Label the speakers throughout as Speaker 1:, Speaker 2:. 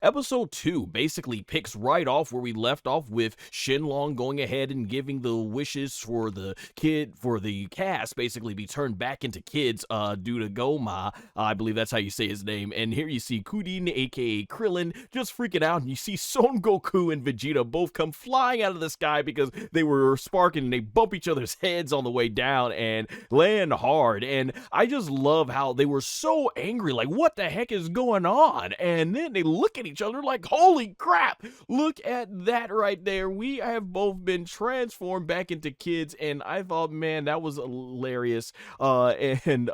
Speaker 1: Episode 2 basically picks right off where we left off with Shenlong going ahead and giving the wishes for the cast basically be turned back into kids due to Gomah. I believe that's how you say his name. And here you see Kudin, aka Krillin, just freaking out, and you see Son Goku and Vegeta both come flying out of the sky because they were sparking and they bump each other's heads on the way down and land hard. And I just love how they were so angry, like, what the heck is going on? And then they look at each other like, holy crap, look at that right there. We have both been transformed back into kids, and I thought, man, that was hilarious. And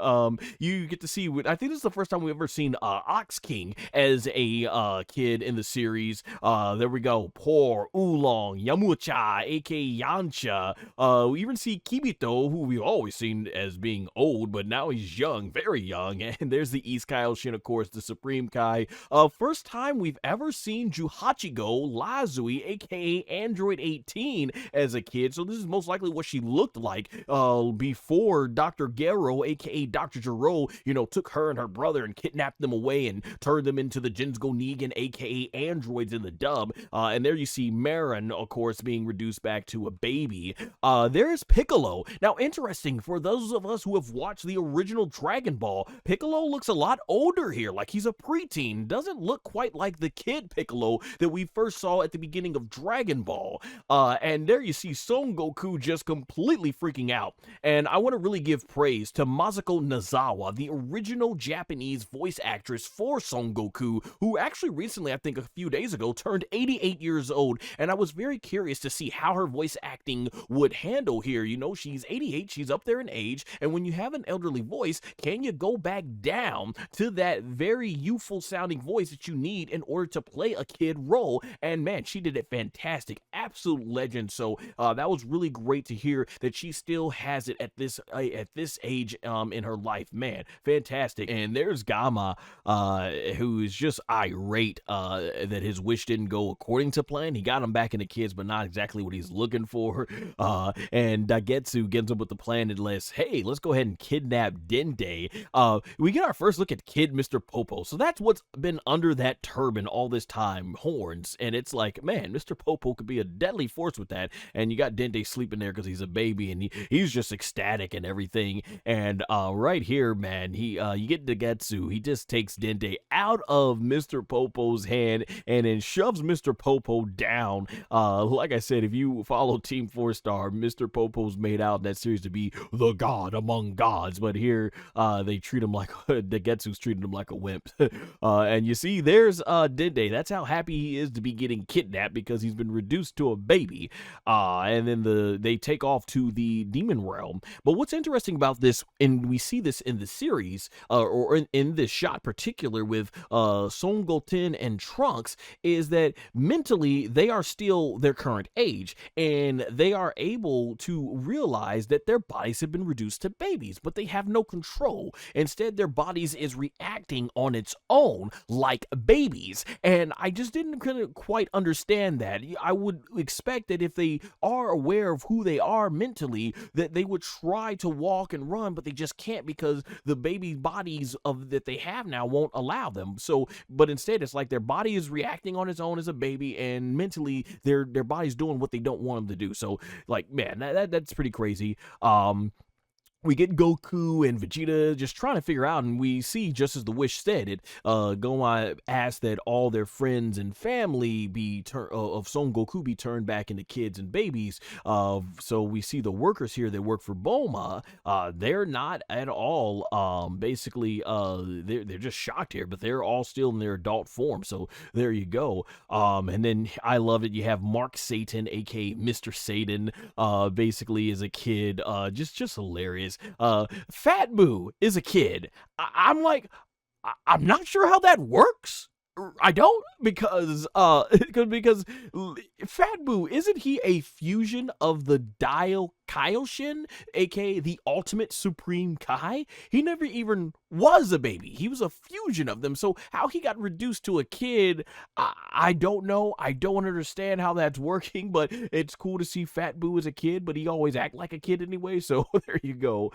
Speaker 1: you get to see, I think this is the first time we've ever seen Ox King as a kid in the series. There we go, Poor Oolong Yamucha, aka Yancha. We even see Kibito, who we've always seen as being old, but now he's young, very young. And there's the East Kaioshin, of course, the Supreme Kai. First time we've ever seen Juhachigo Lazui, aka Android 18, as a kid. So this is most likely what she looked like before Dr. Gero, aka Dr. Gero, took her and her brother and kidnapped them away and turned them into the Jinsgo Negan, aka androids in the dub. And there you see Marin, of course, being reduced back to a baby. There's Piccolo. Now, interesting, for those of us who have watched the original Dragon Ball, Piccolo looks a lot older here, like he's a preteen. Doesn't look quite like the kid Piccolo that we first saw at the beginning of Dragon Ball. And there you see Son Goku just completely freaking out. And I want to really give praise to Masako Nozawa, the original Japanese voice actress for Son Goku, who actually recently, I think a few days ago, turned 88 years old. And I was very curious to see how her voice acting would handle here. She's 88, she's up there in age, and when you have an elderly voice, can you go back down to that very youthful sounding voice that you need in order to play a kid role? And man, she did it fantastic, absolute legend. So that was really great to hear that she still has it at this age in her life. Man, fantastic. And there's Gomeh, who is just irate that his wish didn't go according to plan. He got him back into kids, but not exactly what he's looking for. And Dagesu gets him with the plan and let's go ahead and kidnap Dende. We get our first look at Kid Mr. Popo. So that's what's been under that turban all this time, horns. And it's like, man, Mr. Popo could be a deadly force with that. And you got Dende sleeping there because he's a baby, and he's just ecstatic and everything. And right here, man, you get Dagetsu. He just takes Dende out of Mr. Popo's hand and then shoves Mr. Popo down. Like I said, if you follow Team 4-Star, Mr. Popo's made out in that series to be the god among gods, but here they treat him like Dagetsu's treating him like a wimp. And you see, there's Dende. That's how happy he is to be getting kidnapped because he's been reduced to a baby. And then they take off to the demon realm. But what's interesting about this, and we see this in the series, or in this shot particular with Son Goten and Trunks, is that mentally they are still their current age, and they are able to realize that their bodies have been reduced to babies, but they have no control. Instead, their bodies is reacting on its own like babies, and I just didn't quite understand that. I would expect that if they are aware of who they are mentally, that they would try to walk and run, but they just can't because the baby bodies that they have now won't allow them. So, but instead, it's like their body is reacting on its own as a baby, and mentally, their body's doing what they don't want them to do. So, like, man, that's pretty crazy. We get Goku and Vegeta just trying to figure out, and we see, just as the wish said, Gomeh asked that all their friends and family of Son Goku be turned back into kids and babies. So we see the workers here that work for Bulma. They're not at all, basically, they're just shocked here, but they're all still in their adult form. So there you go. And then I love it. You have Mark Satan, aka Mr. Satan, basically as a kid, just hilarious. Fat Boo is a kid. I'm like, I'm not sure how that works. I don't, because Fat Boo, isn't he a fusion of the Kaioshin, aka the ultimate supreme Kai? He never even was a baby. He was a fusion of them. So how he got reduced to a kid, I don't know. I don't understand how that's working, but it's cool to see Fat Boo as a kid, but he always act like a kid anyway. So there you go.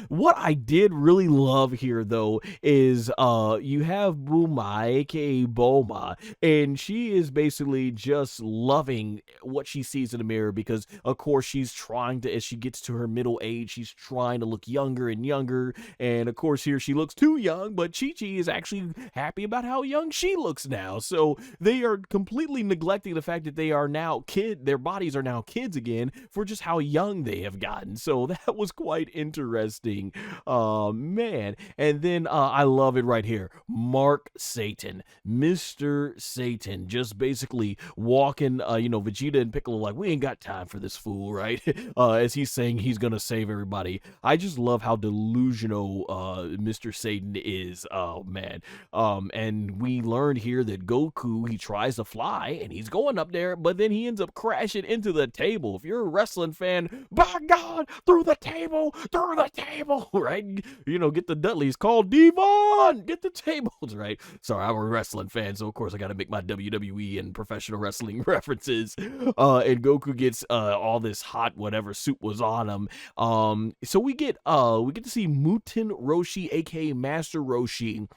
Speaker 1: What I did really love here though is you have Bulma, aka Boma, and she is basically just loving what she sees in the mirror because of course she's trying to, as she gets to her middle age, she's trying to look younger and younger, and of course here she looks too young, but Chi-Chi is actually happy about how young she looks now. So they are completely neglecting the fact that they are now their bodies are now kids again for just how young they have gotten. So that was quite interesting. Man. And then I love it right here. Mark Satan, Mr. Satan, just basically walking, Vegeta and Piccolo like, we ain't got time for this fool, right? As he's saying he's gonna save everybody. I just love how delusional Mr. Satan is. Oh man. And we learned here that Goku, he tries to fly and he's going up there, but then he ends up crashing into the table. If you're a wrestling fan, by God, through the table, right? Get the Dudleys, called Devon, get the tables, right? Sorry, I'm a wrestling fan, so of course I gotta make my WWE and professional wrestling references. And Goku gets all this hot whatever soup was on him. So we get to see Muten Roshi, aka Master Roshi,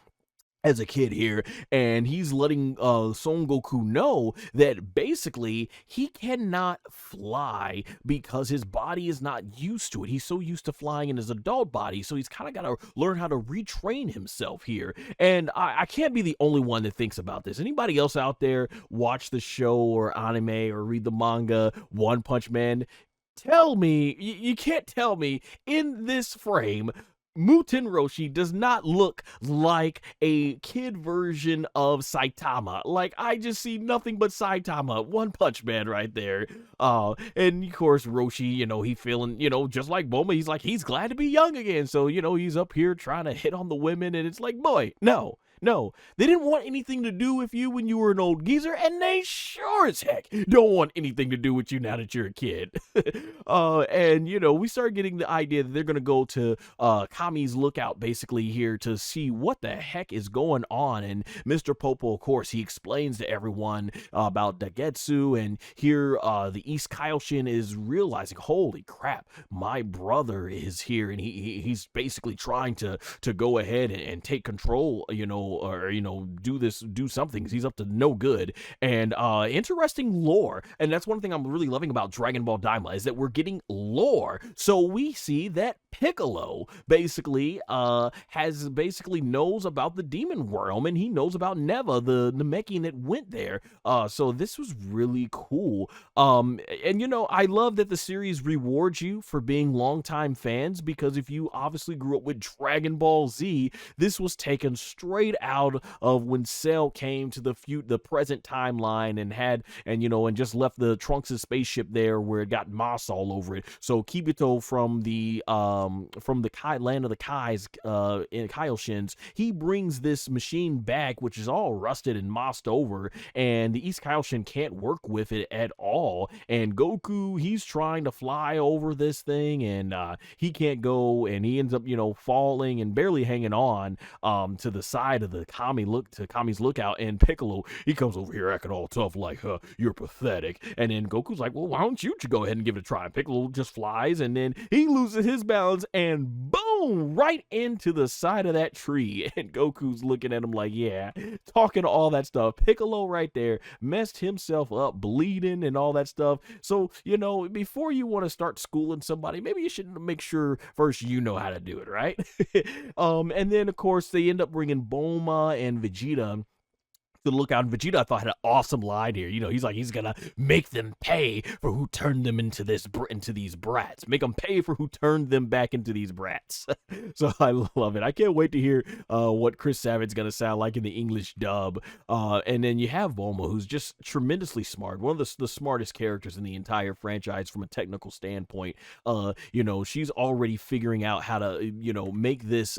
Speaker 1: as a kid here, and he's letting Son Goku know that basically he cannot fly because his body is not used to it. He's so used to flying in his adult body, so he's kind of got to learn how to retrain himself here. And I can't be the only one that thinks about this. Anybody else out there watch the show or anime or read the manga One Punch Man? Tell me, you can't tell me in this frame Muten Roshi does not look like a kid version of Saitama. Like, I just see nothing but Saitama, One Punch Man right there. And of course, Roshi, he feeling, just like Boma, he's glad to be young again. So, he's up here trying to hit on the women, and it's like, boy, no. They didn't want anything to do with you when you were an old geezer, and they sure as heck don't want anything to do with you now that you're a kid. And we start getting the idea that they're gonna go to Kami's lookout basically here to see what the heck is going on. And Mr. Popo, of course, he explains to everyone about Degesu, and here the East Kaioshin is realizing, holy crap, my brother is here, and he's basically trying to go ahead and take control, or do something. He's up to no good. And interesting lore, and that's one thing I'm really loving about Dragon Ball Daima, is that we're getting lore. So we see that Piccolo basically knows about the demon worm, and he knows about Neva, the Namekian that went there. So this was really cool. And I love that the series rewards you for being longtime fans, because if you obviously grew up with Dragon Ball Z, this was taken straight out of when Cell came to the present timeline and just left the Trunks' spaceship there where it got moss all over it. So Kibito from the land of the Kais in Kaioshins, he brings this machine back, which is all rusted and mossed over, and the East Kaioshin can't work with it at all. And Goku, he's trying to fly over this thing, and he can't go, and he ends up falling and barely hanging on to the side of the Kami's lookout. And Piccolo, he comes over here acting all tough like, you're pathetic. And then Goku's like, well, why don't you go ahead and give it a try? And Piccolo just flies, and then he loses his balance and boom, right into the side of that tree. And Goku's looking at him like, yeah, talking all that stuff. Piccolo right there messed himself up, bleeding and all that stuff. So, before you want to start schooling somebody, maybe you should make sure first you know how to do it, right? And then, of course, they end up bringing Boma and Vegeta to look out. And Vegeta, I thought, had an awesome line here. He's gonna make them pay for who turned them into these brats. Make them pay for who turned them back into these brats. So I love it. I can't wait to hear what Chris Savage's gonna sound like in the English dub. And then you have Bulma, who's just tremendously smart. One of the smartest characters in the entire franchise from a technical standpoint. She's already figuring out how to, make this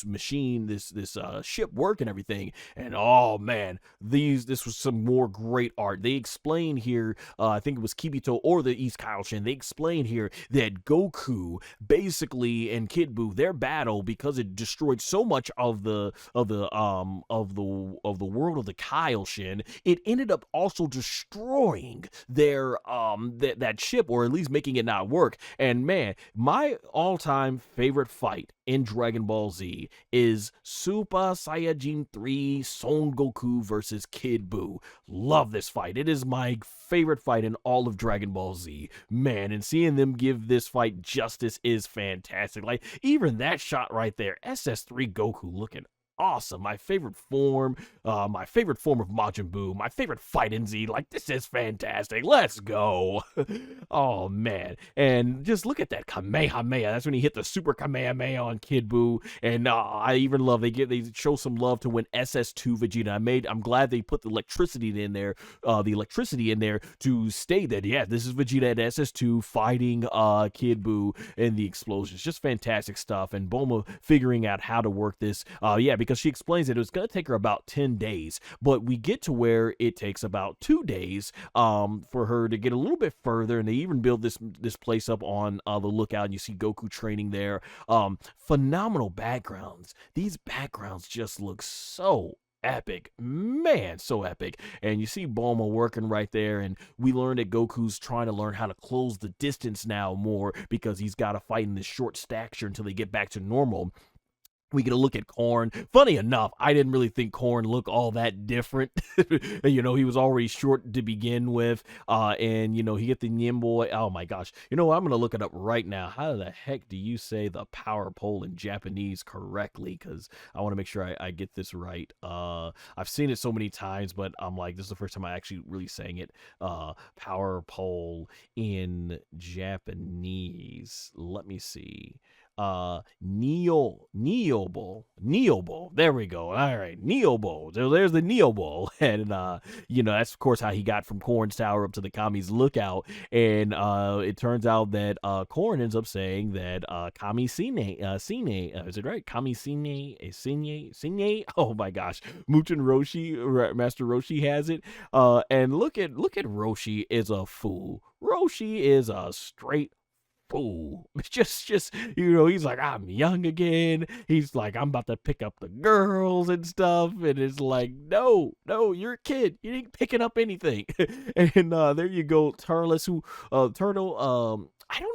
Speaker 1: machine, this ship work and everything. And oh man, man, this was some more great art. They explain here, I think it was Kibito or the East Kaioshin, they explain here that Goku basically and Kid Buu, their battle, because it destroyed so much of the world of the Kaioshin, it ended up also destroying their that ship, or at least making it not work. And man, my all-time favorite fight in Dragon Ball Z is Super Saiyajin 3 Son Goku versus Kid Buu. Love this fight. It is my favorite fight in all of Dragon Ball Z. Man, and seeing them give this fight justice is fantastic. Like, even that shot right there, SS3 Goku looking awesome. My favorite form of Majin Buu, my favorite fight in Z. Like, this is fantastic. Let's go. Oh man, and just look at that Kamehameha. That's when he hit the super Kamehameha on Kid Buu. And I even love they show some love to when SS2 Vegeta. I'm glad they put the electricity in there to state that, yeah, this is Vegeta at SS2 fighting Kid Buu and the explosions. Just fantastic stuff. And Bulma figuring out how to work this. Yeah, because she explains that it was going to take her about 10 days, but we get to where it takes about 2 days for her to get a little bit further, and they even build this place up on the lookout, and you see Goku training there. Phenomenal backgrounds. These backgrounds just look so epic, man, so epic. And you see Bulma working right there, and we learn that Goku's trying to learn how to close the distance now more, because he's got to fight in this short stature until they get back to normal. We get a look at Korn. Funny enough, I didn't really think Korn looked all that different. You know, he was already short to begin with. And, you know, he get the Nimboy. Oh, my gosh. You know what? I'm going to look it up right now. How the heck do you say the power pole in Japanese correctly? Because I want to make sure I get this right. I've seen it so many times, but I'm like, this is the first time I actually really sang it. Power pole in Japanese. Let me see. Neobo. There we go. All right, Neobo. So there's the Neobo, and you know, that's of course how he got from Korn's tower up to the Kami's lookout. And it turns out that Korn ends up saying that Kami Sine, is it right? Kami Sine. Oh my gosh, Mutin Roshi, Master Roshi has it. And look at Roshi is a fool. Roshi is a straight fool. It's just, you know, he's like, I'm young again. He's like, I'm about to pick up the girls and stuff. And it's like, no, you're a kid. You ain't picking up anything. And there you go, Turtle. I don't know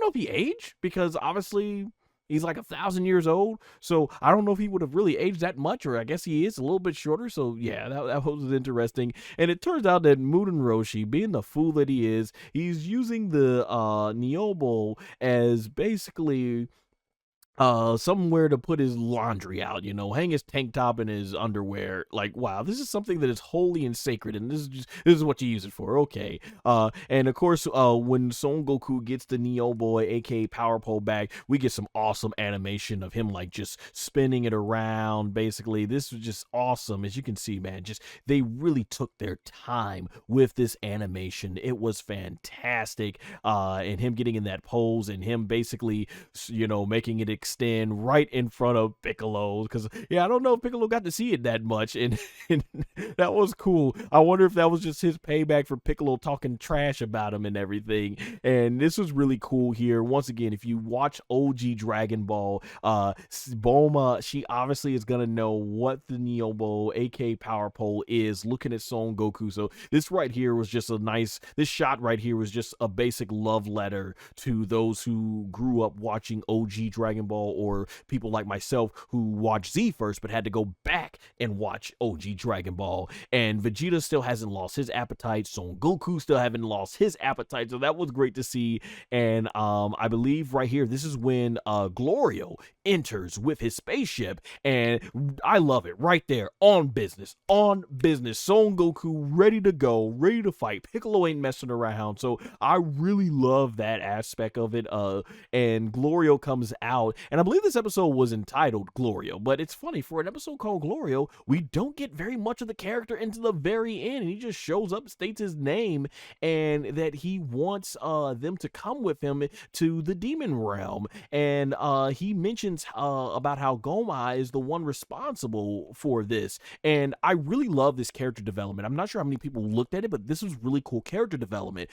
Speaker 1: if he aged, because obviously he's like 1,000 years old, so I don't know if he would have really aged that much, or I guess he is a little bit shorter. So yeah, that was interesting. And it turns out that Muden Roshi, being the fool that he is, he's using the Niobo as basically somewhere to put his laundry out, you know, hang his tank top and his underwear. Like, wow, this is something that is holy and sacred, and this is what you use it for. Okay. And of course, when Son Goku gets the Neo Boy, aka Power Pole, back, we get some awesome animation of him like just spinning it around. Basically, this was just awesome. As you can see, man, just they really took their time with this animation. It was fantastic. And him getting in that pose, and him basically, you know, making it extend right in front of Piccolo, because yeah, I don't know if Piccolo got to see it that much, and that was cool. I wonder if that was just his payback for Piccolo talking trash about him and everything. And this was really cool here. Once again, if you watch OG Dragon Ball, Bulma, she obviously is gonna know what the Neobo, aka Power Pole, is, looking at Son Goku. So this right here was just this shot right here was just a basic love letter to those who grew up watching OG Dragon Ball, or people like myself who watched Z first but had to go back and watch OG Dragon Ball. And Vegeta still hasn't lost his appetite. Son Goku still haven't lost his appetite. So that was great to see. And I believe right here, this is when Glorio enters with his spaceship, and I love it right there. On business. Son Goku ready to go, ready to fight. Piccolo ain't messing around. So I really love that aspect of it. And Glorio comes out, And I believe this episode was entitled Glorio, but it's funny, for an episode called Glorio, we don't get very much of the character into the very end, and he just shows up, states his name, and that he wants them to come with him to the demon realm. And he mentions about how Gomeh is the one responsible for this. And I really love this character development. I'm not sure how many people looked at it, but this was really cool character development.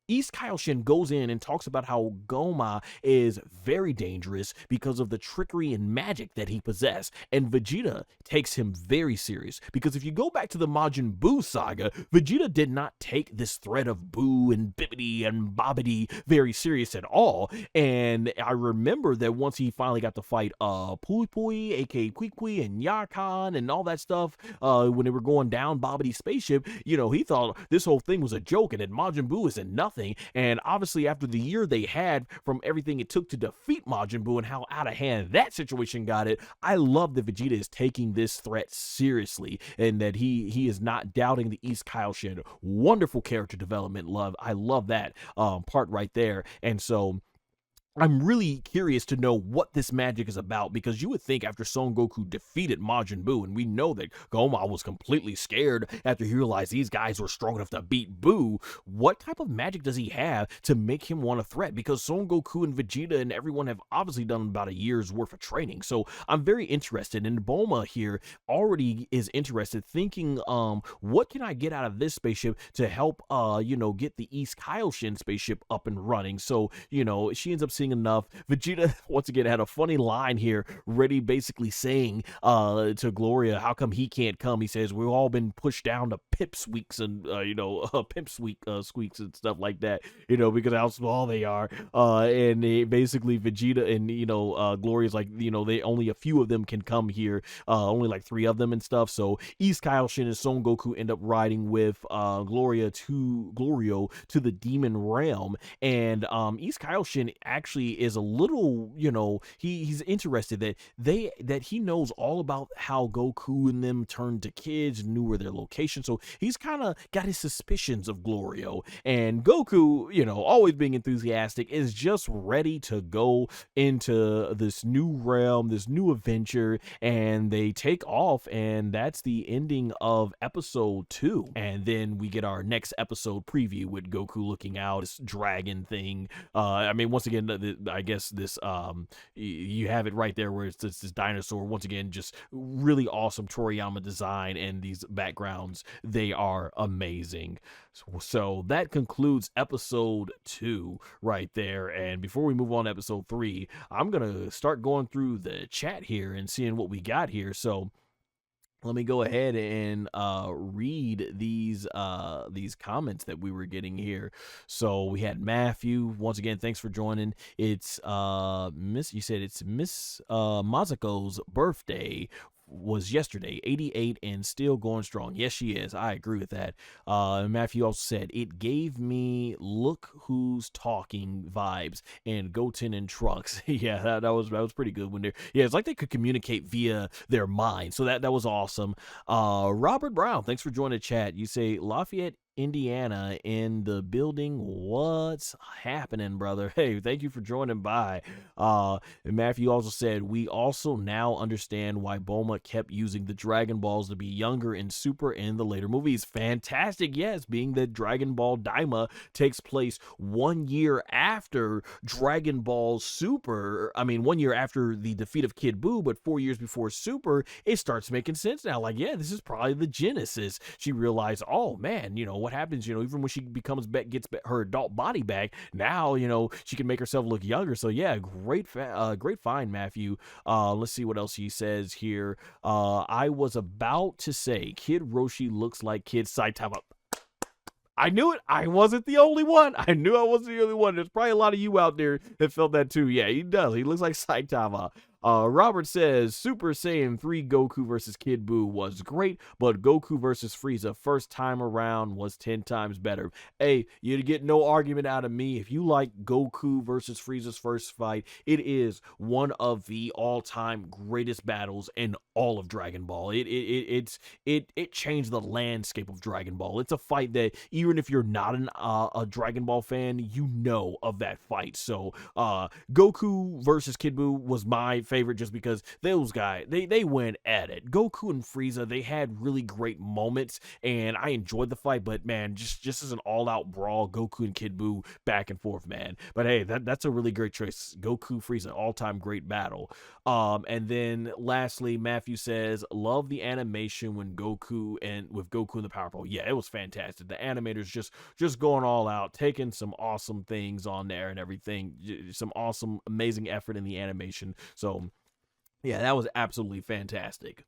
Speaker 1: East Kaioshin goes in and talks about how Gomeh is very dangerous because of the trickery and magic that he possesses, and Vegeta takes him very serious, because if you go back to the Majin Buu saga, Vegeta did not take this threat of Buu and Bibbidi and Bobbidi very serious at all. And I remember that once he finally got to fight Pui Pui, aka Kui and Yakan and all that stuff, when they were going down Bobbidi's spaceship, you know, he thought this whole thing was a joke and that Majin Buu isn't nothing. And obviously, after the year they had from everything it took to defeat Majin Buu and how out of hand that situation got it, I love that Vegeta is taking this threat seriously and that he is not doubting the East Kaioshin. Wonderful character development. I love that part right there. And so I'm really curious to know what this magic is about, because you would think after Son Goku defeated Majin Buu, and we know that Gomeh was completely scared after he realized these guys were strong enough to beat Buu, what type of magic does he have to make him want a threat? Because Son Goku and Vegeta and everyone have obviously done about a year's worth of training. So I'm very interested, and Bulma here already is interested, thinking, what can I get out of this spaceship to help, you know, get the East Kaioshin spaceship up and running? So, you know, she ends up seeing enough. Vegeta once again had a funny line here, ready basically saying to Gloria, how come he can't come? He says, we've all been pushed down to pipsqueaks and squeaks and stuff like that, you know, because how small they are. And basically Vegeta and, you know, Gloria's like, you know, they only a few of them can come here, only like 3 of them and stuff. So East Kaioshin and Son Goku end up riding with Glorio to the demon realm. And East Kaioshin actually is a little, you know, he's interested that he knows all about how Goku and them turned to kids, knew where their location. So he's kind of got his suspicions of Glorio. And Goku, you know, always being enthusiastic, is just ready to go into this new realm, this new adventure, and they take off, and that's the ending of episode 2. And then we get our next episode preview with Goku looking out, this dragon thing. I mean, once again, I guess this you have it right there where it's this dinosaur. Once again, just really awesome Toriyama design, and these backgrounds, they are amazing. So that concludes episode 2 right there. And before we move on to episode 3, I'm gonna start going through the chat here and seeing what we got here. So let me go ahead and read these comments that we were getting here. So we had Matthew, once again, thanks for joining. It's you said it's Miss Mazuko's birthday was yesterday, 88 and still going strong. Yes, she is. I agree with that. Matthew also said, it gave me look who's talking vibes and Goten and trucks. Yeah, that was pretty good when it's like they could communicate via their mind. So that was awesome. Robert Brown, thanks for joining the chat. You say Lafayette, Indiana in the building. What's happening, brother? Hey, thank you for joining by. Matthew also said, we also now understand why Bulma kept using the Dragon Balls to be younger in Super in the later movies. Fantastic. Yes, being that Dragon Ball Daima takes place 1 year after Dragon Ball Super. I mean, 1 year after the defeat of Kid Buu, but 4 years before Super, it starts making sense now. Like, yeah, this is probably the genesis. She realized, oh man, you know, what happens, you know, even when she gets her adult body back, now, you know, she can make herself look younger. So yeah, great find, Matthew. Let's see what else he says here. I was about to say Kid Roshi looks like Kid Saitama. I knew it. I wasn't the only one. I knew I wasn't the only one. There's probably a lot of you out there that felt that too. Yeah, he does. He looks like Saitama. Robert says Super Saiyan 3 Goku versus Kid Buu was great, but Goku versus Frieza first time around was 10 times better. Hey, you get no argument out of me. If you like Goku versus Frieza's first fight, it is one of the all-time greatest battles in all of Dragon Ball. It changed the landscape of Dragon Ball. It's a fight that even if you're not a Dragon Ball fan, you know of that fight. So Goku versus Kid Buu was my favorite just because those guys they went at it. Goku and Frieza, they had really great moments and I enjoyed the fight, but man, just as an all-out brawl, Goku and Kid Buu back and forth, man. But hey, that's a really great choice. Goku Frieza, all-time great battle. And then lastly, Matthew says, love the animation when Goku and with Goku and the Power Pole. Yeah, it was fantastic. The animators just going all out, taking some awesome things on there and everything. Some awesome, amazing effort in the animation. So yeah, that was absolutely fantastic.